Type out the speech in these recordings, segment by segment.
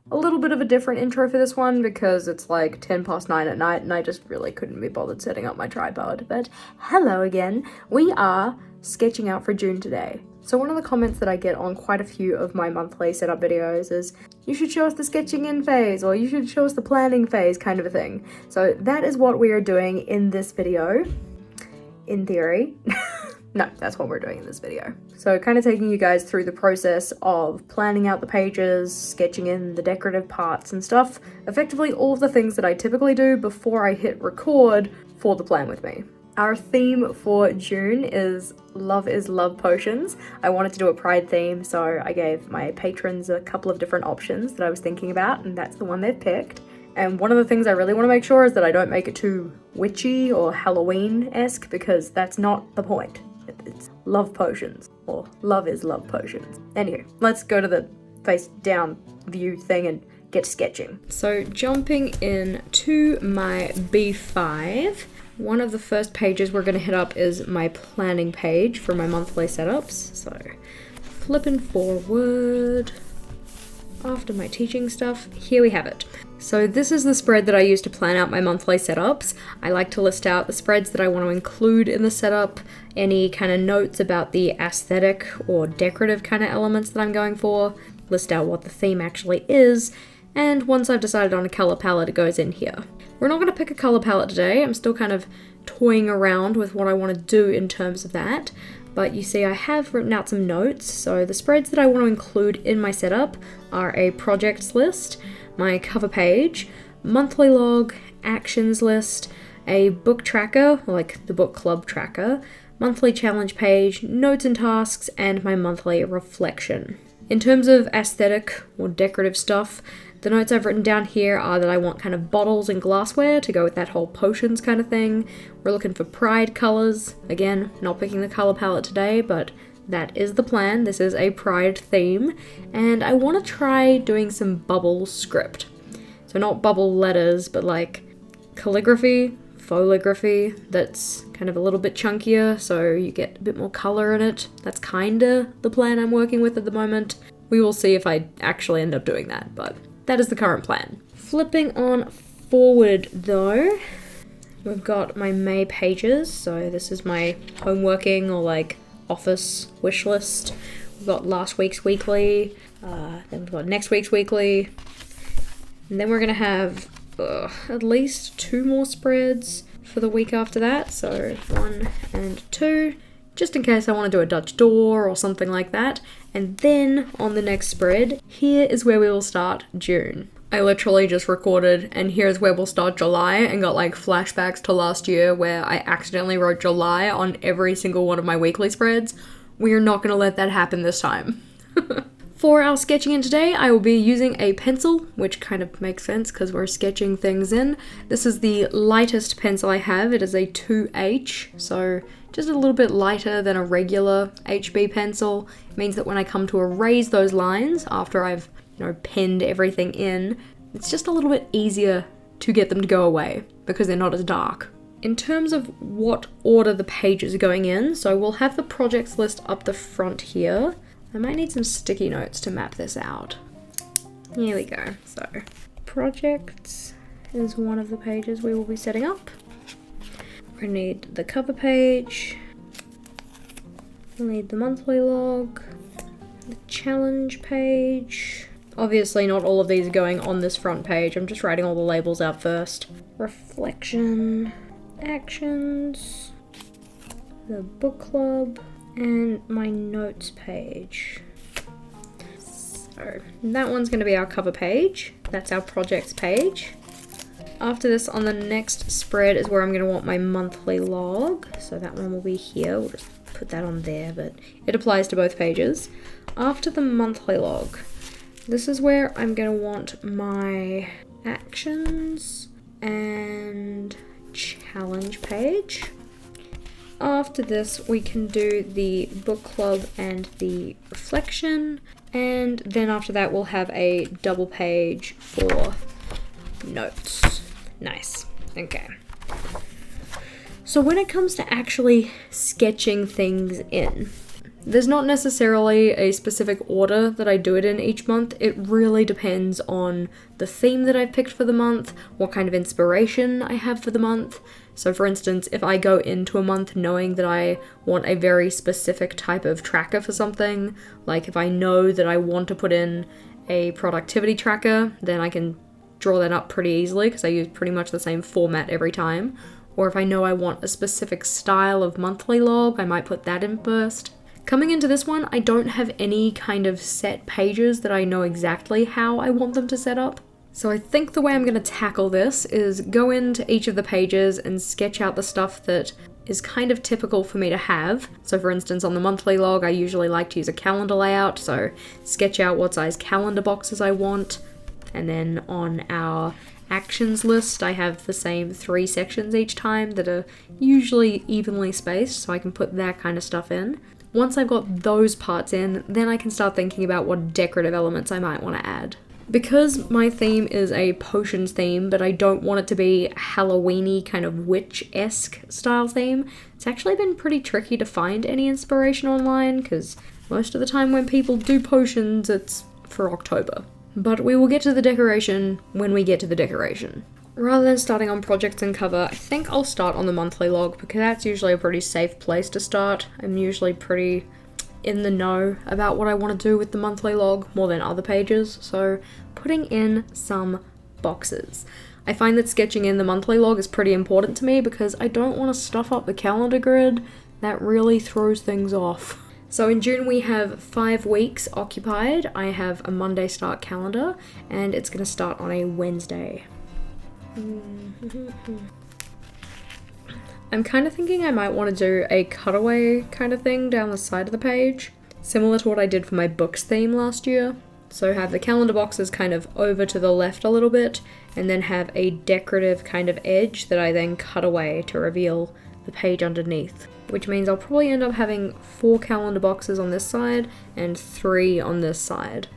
a little bit of a different intro for this one because it's like 10 past 9 at night and I just really couldn't be bothered setting up my tripod. But hello again, we are sketching out for June today. So one of the comments that I get on quite a few of my monthly setup videos is, you should show us the sketching in phase, or you should show us the planning phase, kind of a thing. So that is what we are doing in this video, in theory. No, that's what we're doing in this video. So kind of taking you guys through the process of planning out the pages, sketching in the decorative parts and stuff, effectively all of the things that I typically do before I hit record for the plan with me. Our theme for June is Love is Love Potions. I wanted to do a Pride theme, so I gave my patrons a couple of different options that I was thinking about, and that's the one they've picked. And one of the things I really want to make sure is that I don't make it too witchy or Halloween-esque, because that's not the point. It's love potions, or love is love potions. Anyway, let's go to the face down view thing and get sketching. So jumping in to my B5, one of the first pages we're going to hit up is my planning page for my monthly setups. So flipping forward after my teaching stuff, here we have it. So this is the spread that I use to plan out my monthly setups. I like to list out the spreads that I want to include in the setup, any kind of notes about the aesthetic or decorative kind of elements that I'm going for, list out what the theme actually is, and once I've decided on a color palette, it goes in here. We're not going to pick a color palette today. I'm still kind of toying around with what I want to do in terms of that. But you see, I have written out some notes. So the spreads that I want to include in my setup are a projects list, my cover page, monthly log, actions list, a book tracker, like the book club tracker, monthly challenge page, notes and tasks, and my monthly reflection. In terms of aesthetic or decorative stuff, the notes I've written down here are that I want kind of bottles and glassware to go with that whole potions kind of thing. We're looking for Pride colors. Again, not picking the color palette today, but that is the plan. This is a Pride theme. And I want to try doing some bubble script. So not bubble letters, but like calligraphy, photography that's kind of a little bit chunkier, so you get a bit more color in it. That's kinda the plan I'm working with at the moment. We will see if I actually end up doing that, but that is the current plan. Flipping on forward though, we've got my May pages. So this is my homeworking or like office wish list. We've got last week's weekly, then we've got next week's weekly, and then we're gonna have at least 2 more spreads for the week after that. So 1 and 2, just in case I want to do a Dutch door or something like that. And then on the next spread, here is where we will start June. I literally just recorded, and here's where we'll start July, and got like flashbacks to last year where I accidentally wrote July on every single one of my weekly spreads. We are not going to let that happen this time. For our sketching in today, I will be using a pencil, which kind of makes sense because we're sketching things in. This is the lightest pencil I have. It is a 2H, so just a little bit lighter than a regular HB pencil. It means that when I come to erase those lines after I've, penned everything in, it's just a little bit easier to get them to go away because they're not as dark. In terms of what order the pages are going in, so we'll have the projects list up the front here. I might need some sticky notes to map this out. Here we go. So, projects is one of the pages we will be setting up. We're gonna need the cover page. We'll need the monthly log, the challenge page. Obviously not all of these are going on this front page. I'm just writing all the labels out first. Reflection, actions, the book club, and my notes page. So that one's going to be our cover page. That's our projects page. After this, on the next spread is where I'm going to want my monthly log. So that one will be here. We'll just put that on there, but it applies to both pages. After the monthly log, this is where I'm going to want my actions and challenge page. After this, we can do the book club and the reflection, and then after that we'll have a double page for notes. Nice. Okay. So when it comes to actually sketching things in, There's not necessarily a specific order that I do it in each month. It really depends on the theme that I've picked for the month, what kind of inspiration I have for the month. So for instance, if I go into a month knowing that I want a very specific type of tracker for something, like if I know that I want to put in a productivity tracker, then I can draw that up pretty easily because I use pretty much the same format every time. Or if I know I want a specific style of monthly log, I might put that in first. Coming into this one, I don't have any kind of set pages that I know exactly how I want them to set up. So I think the way I'm going to tackle this is go into each of the pages and sketch out the stuff that is kind of typical for me to have. So for instance, on the monthly log, I usually like to use a calendar layout, so sketch out what size calendar boxes I want. And then on our actions list, I have the same 3 sections each time that are usually evenly spaced, so I can put that kind of stuff in. Once I've got those parts in, then I can start thinking about what decorative elements I might want to add. Because my theme is a potions theme, but I don't want it to be a Halloween-y kind of witch-esque style theme, it's actually been pretty tricky to find any inspiration online, because most of the time when people do potions, it's for October. But we will get to the decoration when we get to the decoration. Rather than starting on projects and cover, I think I'll start on the monthly log because that's usually a pretty safe place to start. I'm usually pretty in the know about what I want to do with the monthly log more than other pages, so putting in some boxes. I find that sketching in the monthly log is pretty important to me because I don't want to stuff up the calendar grid. That really throws things off. So in June we have 5 weeks occupied. I have a Monday start calendar and it's going to start on a Wednesday. I'm kind of thinking I might want to do a cutaway kind of thing down the side of the page, similar to what I did for my books theme last year. So have the calendar boxes kind of over to the left a little bit, and then have a decorative kind of edge that I then cut away to reveal the page underneath. Which means I'll probably end up having 4 calendar boxes on this side and 3 on this side.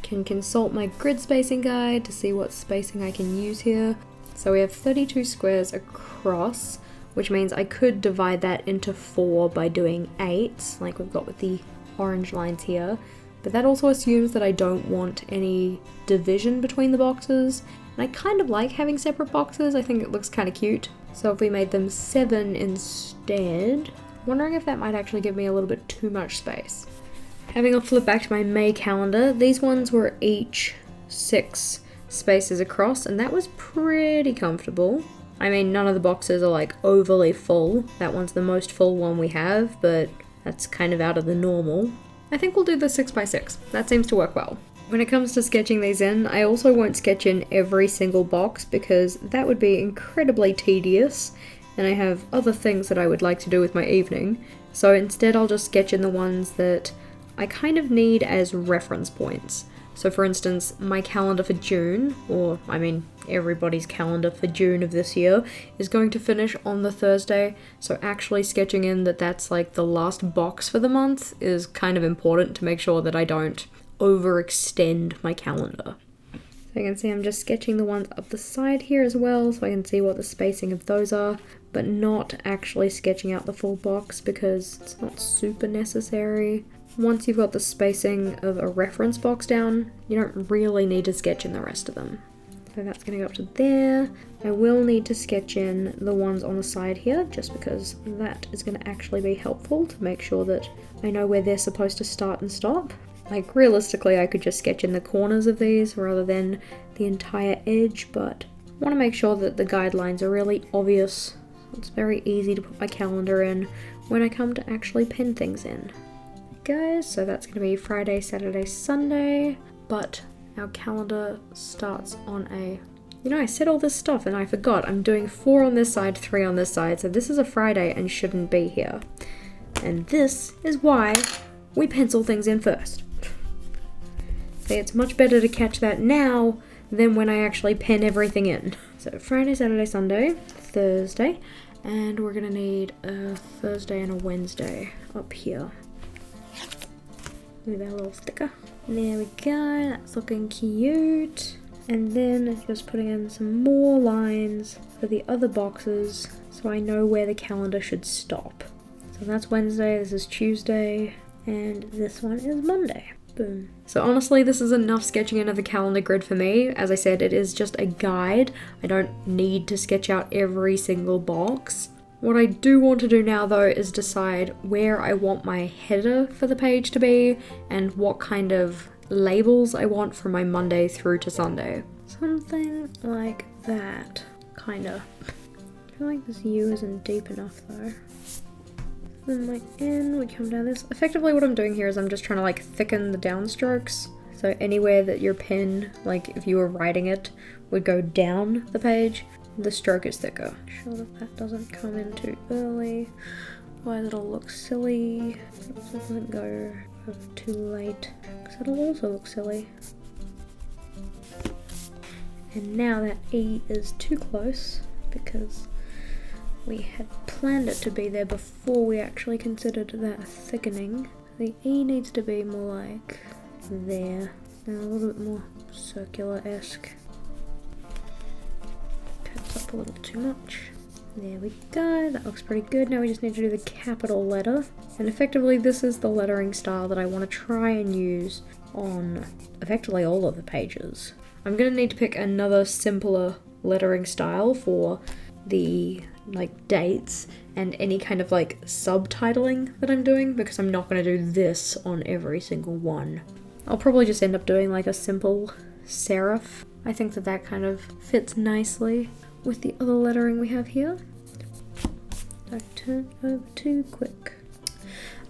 Can consult my grid spacing guide to see what spacing I can use here. So we have 32 squares across, which means I could divide that into 4 by doing 8, like we've got with the orange lines here. But that also assumes that I don't want any division between the boxes. And I kind of like having separate boxes, I think it looks kind of cute. So if we made them 7 instead, wondering if that might actually give me a little bit too much space. Having a flip back to my May calendar, these ones were each 6 spaces across, and that was pretty comfortable. I mean, none of the boxes are like overly full. That one's the most full one we have, but that's kind of out of the normal. I think we'll do the 6x6. That seems to work well. When it comes to sketching these in, I also won't sketch in every single box because that would be incredibly tedious, and I have other things that I would like to do with my evening. So instead I'll just sketch in the ones that I kind of need as reference points. So for instance, my calendar for June, or I mean everybody's calendar for June of this year, is going to finish on the Thursday, so actually sketching in that that's like the last box for the month is kind of important to make sure that I don't overextend my calendar. So you can see I'm just sketching the ones up the side here as well, so I can see what the spacing of those are, but not actually sketching out the full box because it's not super necessary. Once you've got the spacing of a reference box down, you don't really need to sketch in the rest of them. So that's going to go up to there. I will need to sketch in the ones on the side here, just because that is going to actually be helpful to make sure that I know where they're supposed to start and stop. Like realistically, I could just sketch in the corners of these rather than the entire edge, but I want to make sure that the guidelines are really obvious. It's very easy to put my calendar in when I come to actually pin things in. Guys, so that's going to be Friday, Saturday, Sunday, but our calendar starts on a... You know, I said all this stuff and I forgot. I'm doing 4 on this side, 3 on this side, so this is a Friday and shouldn't be here. And this is why we pencil things in first. See, it's much better to catch that now than when I actually pen everything in. So Friday, Saturday, Sunday, Thursday, and we're going to need a Thursday and a Wednesday up here. With our little sticker. There we go, that's looking cute. And then just putting in some more lines for the other boxes so I know where the calendar should stop. So that's Wednesday, this is Tuesday, and this one is Monday. Boom. So honestly, this is enough sketching into the calendar grid for me. As I said, it is just a guide. I don't need to sketch out every single box. What I do want to do now though is decide where I want my header for the page to be and what kind of labels I want from my Monday through to Sunday. Something like that, kinda. I feel like this U isn't deep enough though. Then my N would come down this. Effectively what I'm doing here is I'm just trying to like thicken the downstrokes. So anywhere that your pen, like if you were writing it, would go down the page, the stroke is thicker. Make sure that that doesn't come in too early, otherwise it'll look silly. It doesn't go too late, because it'll also look silly. And now that E is too close, because we had planned it to be there before we actually considered that thickening. The E needs to be more like there, and a little bit more circular-esque. Curves up a little too much. There we go, that looks pretty good. Now we just need to do the capital letter. And effectively this is the lettering style that I want to try and use on effectively all of the pages. I'm going to need to pick another simpler lettering style for the like dates and any kind of like subtitling that I'm doing, because I'm not going to do this on every single one. I'll probably just end up doing like a simple serif. I think that that kind of fits nicely with the other lettering we have here. Don't turn over too quick.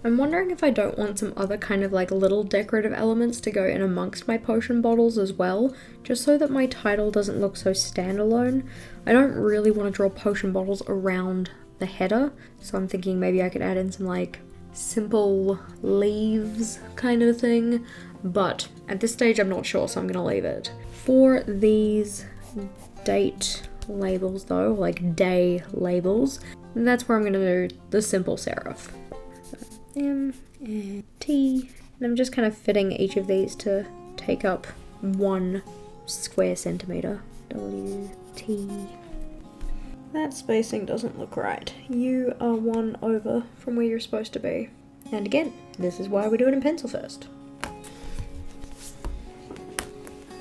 I'm wondering if I don't want some other kind of like little decorative elements to go in amongst my potion bottles as well, just so that my title doesn't look so standalone. I don't really want to draw potion bottles around the header, so I'm thinking maybe I could add in some like simple leaves kind of thing, but at this stage I'm not sure, so I'm gonna leave it. For these date labels though, like day labels, that's where I'm gonna do the simple serif. M and T, and I'm just kind of fitting each of these to take up 1 square centimeter. W, T. That spacing doesn't look right. You are 1 over from where you're supposed to be. And again, this is why we do it in pencil first.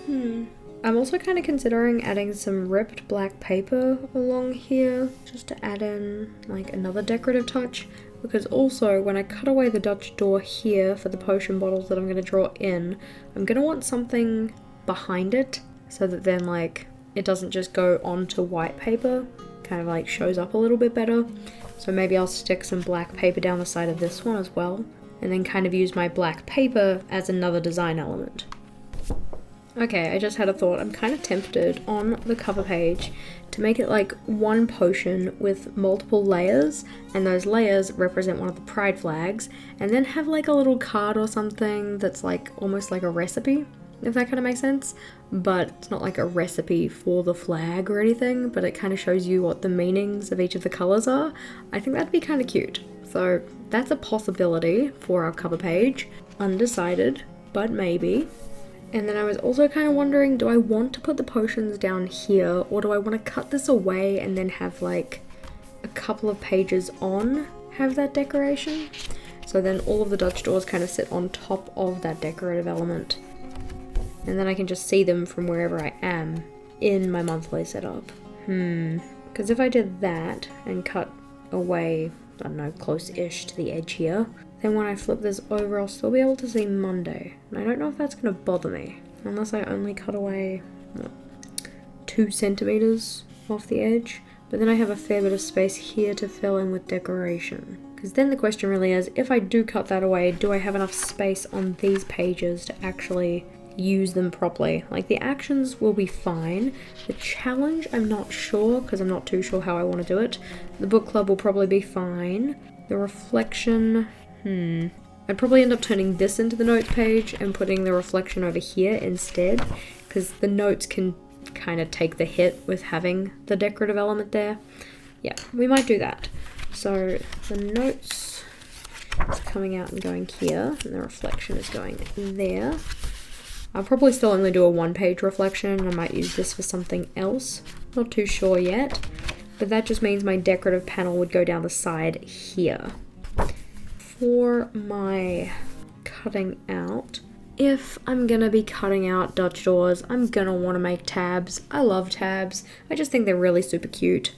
I'm also kind of considering adding some ripped black paper along here, just to add in like another decorative touch. Because also, when I cut away the Dutch door here for the potion bottles that I'm going to draw in, I'm going to want something behind it, so that then like it doesn't just go onto white paper, kind of like shows up a little bit better. So maybe I'll stick some black paper down the side of this one as well, and then kind of use my black paper as another design element. Okay, I just had a thought. I'm kind of tempted on the cover page to make it like one potion with multiple layers, and those layers represent one of the pride flags, and then have like a little card or something that's like almost like a recipe, if that kind of makes sense. But it's not like a recipe for the flag or anything, but it kind of shows you what the meanings of each of the colors are. I think that'd be kind of cute. So that's a possibility for our cover page. Undecided, but maybe. And then I was also kind of wondering, do I want to put the potions down here, or do I want to cut this away and then have like a couple of pages on have that decoration? So then all of the Dutch doors kind of sit on top of that decorative element. And then I can just see them from wherever I am in my monthly setup. Because if I did that and cut away, I don't know, close-ish to the edge here, then when I flip this over, I'll still be able to see Monday. And I don't know if that's going to bother me, unless I only cut away, what, 2 centimeters off the edge. But then I have a fair bit of space here to fill in with decoration. Because then the question really is, if I do cut that away, do I have enough space on these pages to actually use them properly? Like, the actions will be fine. The challenge, I'm not sure, because I'm not too sure how I want to do it. The book club will probably be fine. The reflection... I'd probably end up turning this into the notes page and putting the reflection over here instead, because the notes can kind of take the hit with having the decorative element there. Yeah, we might do that. So the notes is coming out and going here, and the reflection is going there. I'll probably still only do a 1-page reflection. I might use this for something else. Not too sure yet, but that just means my decorative panel would go down the side here. for my cutting out, if I'm gonna be cutting out Dutch doors, I'm gonna want to make tabs. I love tabs. I just think they're really super cute.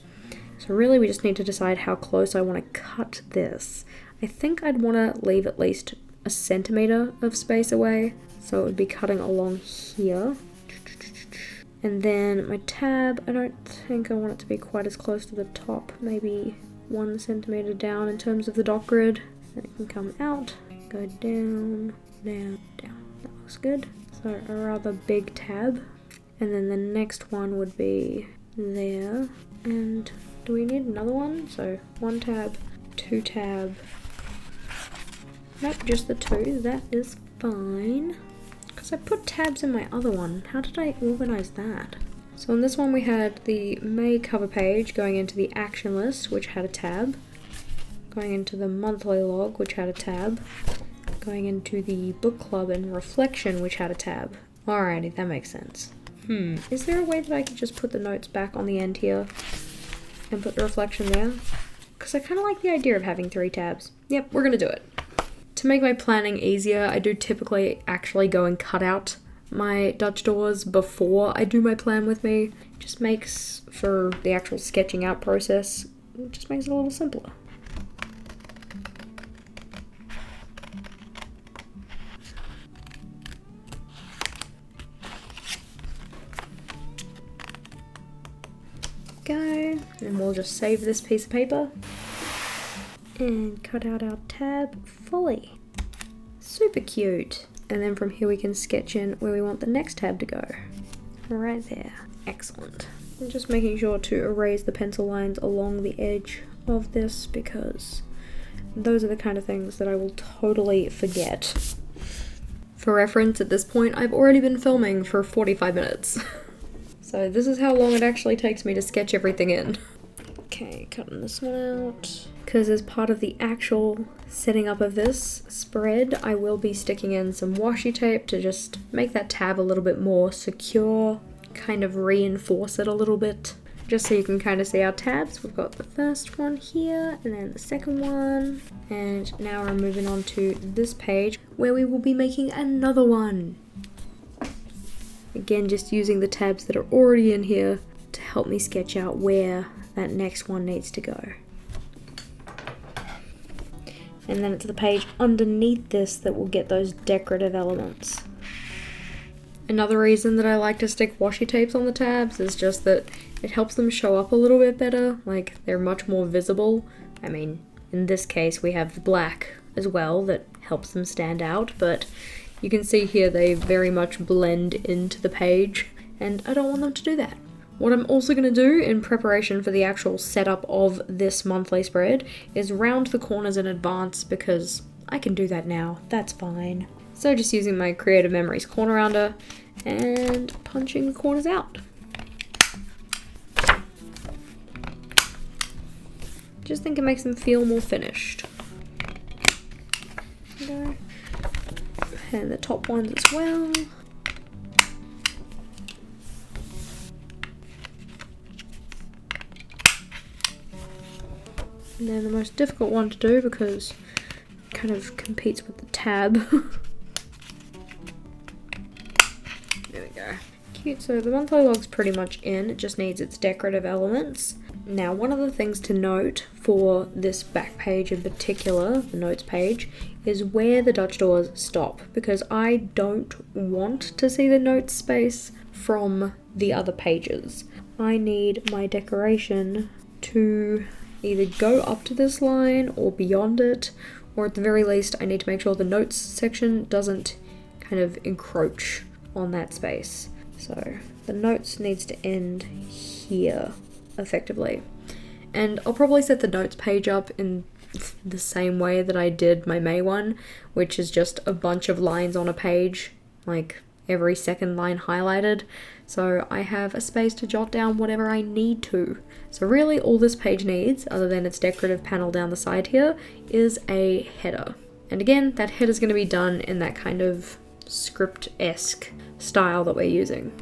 So really we just need to decide how close I want to cut this. I think I'd want to leave at least a centimeter of space away. So it would be cutting along here. And then my tab, I don't think I want it to be quite as close to the top. Maybe 1 centimeter down in terms of the dot grid. Then it can come out, go down, down, down. That looks good. So a rather big tab. And then the next one would be there. And do we need another one? So 1 tab, 2 tab. Nope, just the 2. That is fine. Because I put tabs in my other one. How did I organize that? So on this one we had the May cover page going into the action list, which had a tab. Going into the monthly log, which had a tab. Going into the book club and reflection, which had a tab. Alrighty, that makes sense. Is there a way that I could just put the notes back on the end here and put the reflection there? Because I kind of like the idea of having 3 tabs. Yep, we're gonna do it. To make my planning easier, I do typically actually go and cut out my Dutch doors before I do my plan with me. Just makes for the actual sketching out process, it just makes it a little simpler. Go, and we'll just save this piece of paper and cut out our tab fully. Super cute. And then from here we can sketch in where we want the next tab to go. Right there. Excellent. I'm just making sure to erase the pencil lines along the edge of this because those are the kind of things that I will totally forget. For reference, at this point I've already been filming for 45 minutes. So this is how long it actually takes me to sketch everything in. Okay, cutting this one out. Because as part of the actual setting up of this spread, I will be sticking in some washi tape to just make that tab a little bit more secure, kind of reinforce it a little bit. Just so you can kind of see our tabs. We've got the first one here, and then the second one. And now we're moving on to this page, where we will be making another one. Again, just using the tabs that are already in here to help me sketch out where that next one needs to go. And then it's the page underneath this that will get those decorative elements. Another reason that I like to stick washi tapes on the tabs is just that it helps them show up a little bit better, like they're much more visible. I mean, in this case we have the black as well that helps them stand out, but you can see here they very much blend into the page, and I don't want them to do that. What I'm also going to do in preparation for the actual setup of this monthly spread is round the corners in advance because I can do that now, that's fine. So just using my Creative Memories corner rounder and punching the corners out. Just think it makes them feel more finished. There. And the top ones as well. And then the most difficult one to do because it kind of competes with the tab. There we go. Cute, so the monthly log's pretty much in, it just needs its decorative elements. Now, one of the things to note for this back page in particular, the notes page, is where the Dutch doors stop, because I don't want to see the notes space from the other pages. I need my decoration to either go up to this line or beyond it, or at the very least I need to make sure the notes section doesn't kind of encroach on that space. So the notes needs to end here effectively. And I'll probably set the notes page up in the same way that I did my May one, which is just a bunch of lines on a page, like every second line highlighted, so I have a space to jot down whatever I need to. So really all this page needs, other than its decorative panel down the side here, is a header. And again, that header is going to be done in that kind of script-esque style that we're using.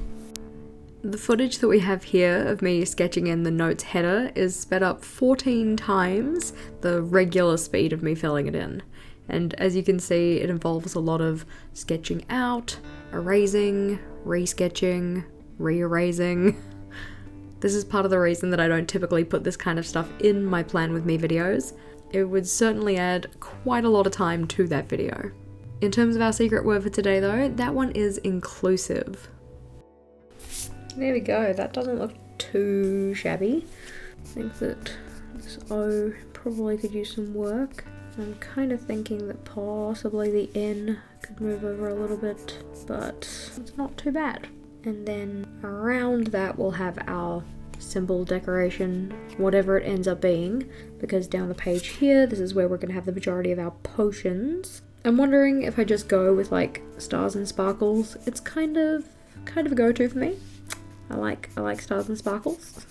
The footage that we have here of me sketching in the notes header is sped up 14 times the regular speed of me filling it in. And as you can see, it involves a lot of sketching out, erasing, re-sketching, re-erasing. This is part of the reason that I don't typically put this kind of stuff in my Plan With Me videos. It would certainly add quite a lot of time to that video. In terms of our secret word for today though, that one is inclusive. There we go, that doesn't look too shabby. I think that this O probably could use some work. I'm kind of thinking that possibly the N could move over a little bit, but it's not too bad. And then around that we'll have our symbol decoration, whatever it ends up being, because down the page here, this is where we're going to have the majority of our potions. I'm wondering if I just go with like stars and sparkles. It's kind of a go-to for me. I like stars and sparkles.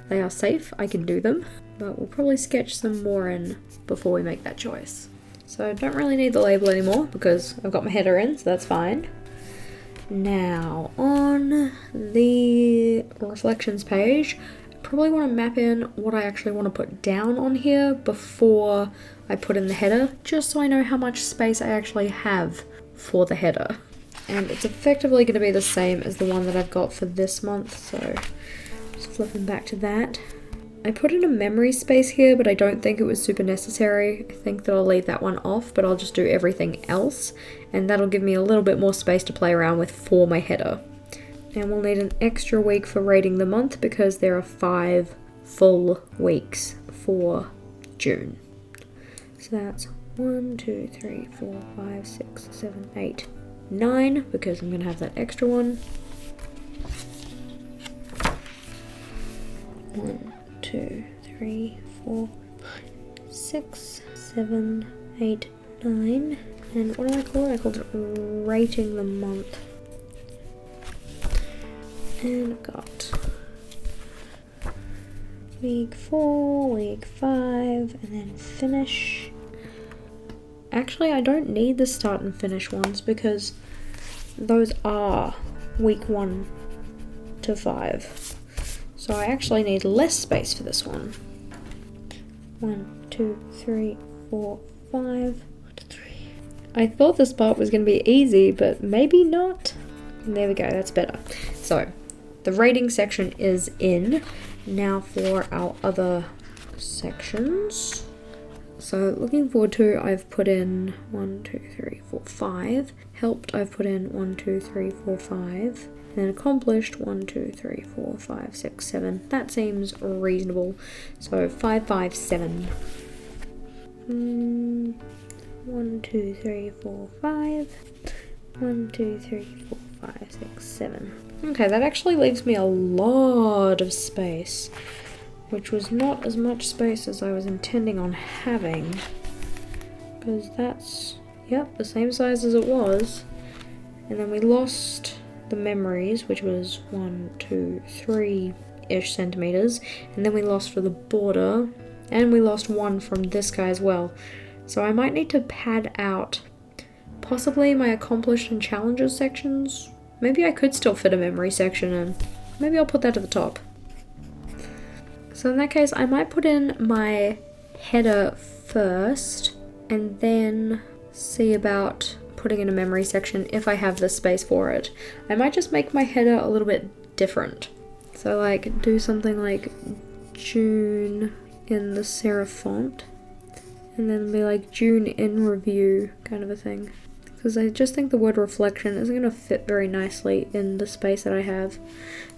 They are safe, I can do them, but we'll probably sketch some more in before we make that choice. So I don't really need the label anymore because I've got my header in, so that's fine. Now, on the reflections page, I probably want to map in what I actually want to put down on here before I put in the header, just so I know how much space I actually have for the header. And it's effectively going to be the same as the one that I've got for this month, so just flipping back to that. I put in a memory space here, but I don't think it was super necessary. I think that I'll leave that one off, but I'll just do everything else, and that'll give me a little bit more space to play around with for my header. And we'll need an extra week for rating the month because there are 5 full weeks for June. So that's 1, 2, 3, 4, 5, 6, 7, 8, 9, because I'm going to have that extra one. 1, 2, 3, 4, 5, 6, 7, 8, 9. And what do I call it? I called it rating the month. And I've got week 4, week 5, and then finish. Actually, I don't need the start and finish ones because those are week 1 to 5. So I actually need less space for this one. 1, 2, 3, 4, 5. 1, 2, 3. I thought this part was going to be easy, but maybe not. And there we go, that's better. So, the rating section is in. Now for our other sections. So, looking forward to, I've put in 1, 2, 3, 4, 5. Helped, I've put in 1, 2, 3, 4, 5. And then accomplished 1, 2, 3, 4, 5, 6, 7. That seems reasonable. So 5, 5, 7. 1, 2, 3, 4, 5. 1, 2, 3, 4, 5, 6, 7. Okay, that actually leaves me a lot of space, which was not as much space as I was intending on having. Because that's, yep, the same size as it was. And then we lost the memories, which was 1, 2, 3-ish centimeters, and then we lost for the border, and we lost 1 from this guy as well. So I might need to pad out possibly my accomplished and challenges sections. Maybe I could still fit a memory section in. Maybe I'll put that at the top. So in that case, I might put in my header first, and then see about putting in a memory section if I have the space for it. I might just make my header a little bit different. So like do something like June in the serif font, and then be like June in review kind of a thing. Because I just think the word reflection isn't going to fit very nicely in the space that I have. So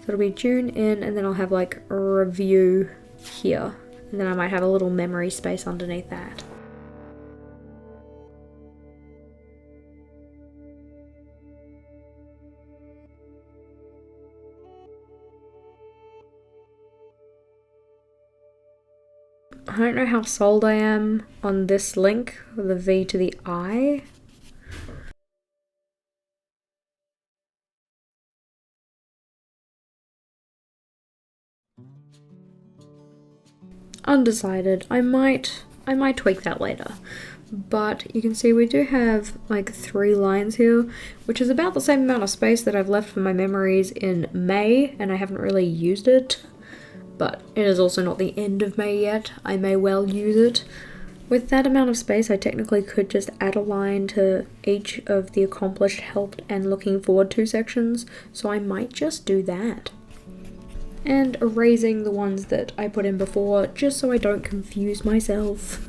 it'll be June in, and then I'll have like a review here. And then I might have a little memory space underneath that. I don't know how sold I am on this link, the V to the I. Undecided. I might tweak that later. But you can see we do have like 3 lines here, which is about the same amount of space that I've left for my memories in May, and I haven't really used it. But it is also not the end of May yet. I may well use it. With that amount of space, I technically could just add a line to each of the accomplished, helped, and looking forward to sections, so I might just do that. And erasing the ones that I put in before, just so I don't confuse myself.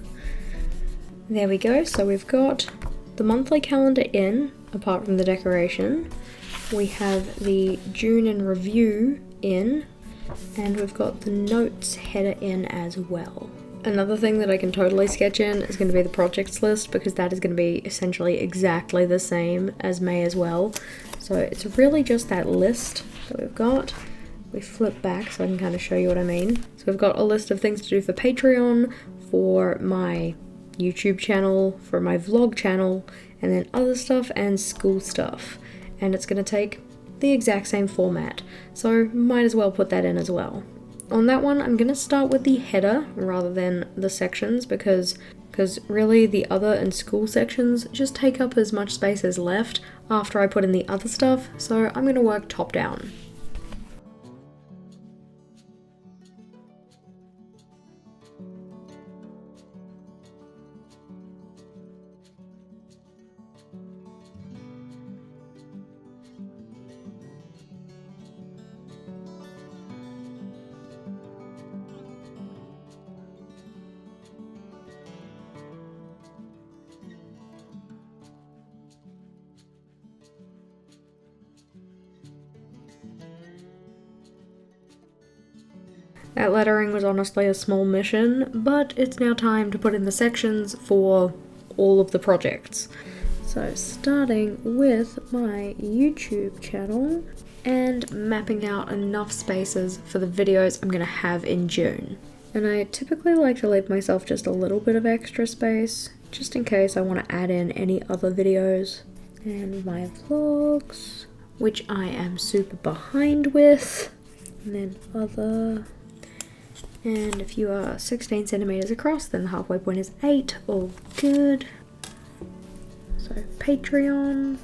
There we go, so we've got the monthly calendar in, apart from the decoration. We have the June in review in, and we've got the notes header in as well. Another thing that I can totally sketch in is going to be the projects list, because that is going to be essentially exactly the same as May as well. So it's really just that list that we've got. We flip back so I can kind of show you what I mean. So we've got a list of things to do for Patreon, for my YouTube channel, for my vlog channel, and then other stuff and school stuff. And it's going to take the exact same format, so might as well put that in as well. On that one, I'm going to start with the header rather than the sections, because really the other and school sections just take up as much space as left after I put in the other stuff, so I'm going to work top down. That lettering was honestly a small mission, but it's now time to put in the sections for all of the projects. So starting with my YouTube channel and mapping out enough spaces for the videos I'm going to have in June. And I typically like to leave myself just a little bit of extra space, just in case I want to add in any other videos. And my vlogs, which I am super behind with, and then other. And if you are 16 centimeters across, then the halfway point is 8, all good. So Patreon.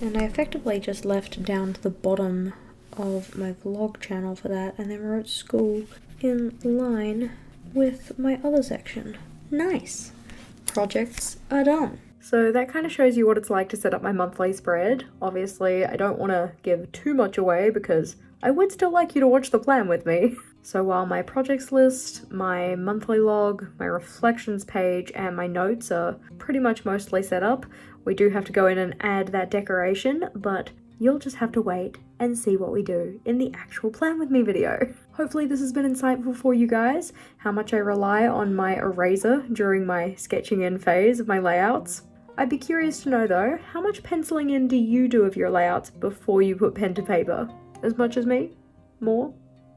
And I effectively just left down to the bottom of my vlog channel for that, and then wrote school in line with my other section. Nice. Projects are done. So that kind of shows you what it's like to set up my monthly spread. Obviously, I don't want to give too much away because I would still like you to watch the plan with me. So while my projects list, my monthly log, my reflections page, and my notes are pretty much mostly set up, we do have to go in and add that decoration, but you'll just have to wait and see what we do in the actual plan with me video. Hopefully this has been insightful for you guys, how much I rely on my eraser during my sketching in phase of my layouts. I'd be curious to know though, how much penciling in do you do of your layouts before you put pen to paper? As much as me? More?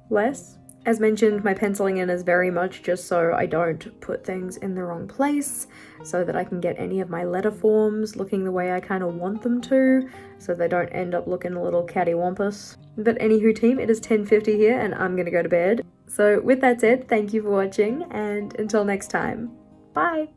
Less? As mentioned, my penciling in is very much just so I don't put things in the wrong place, so that I can get any of my letter forms looking the way I kind of want them to, so they don't end up looking a little cattywampus. But anywho team, it is 10:50 here and I'm gonna go to bed. So with that said, thank you for watching, and until next time, bye!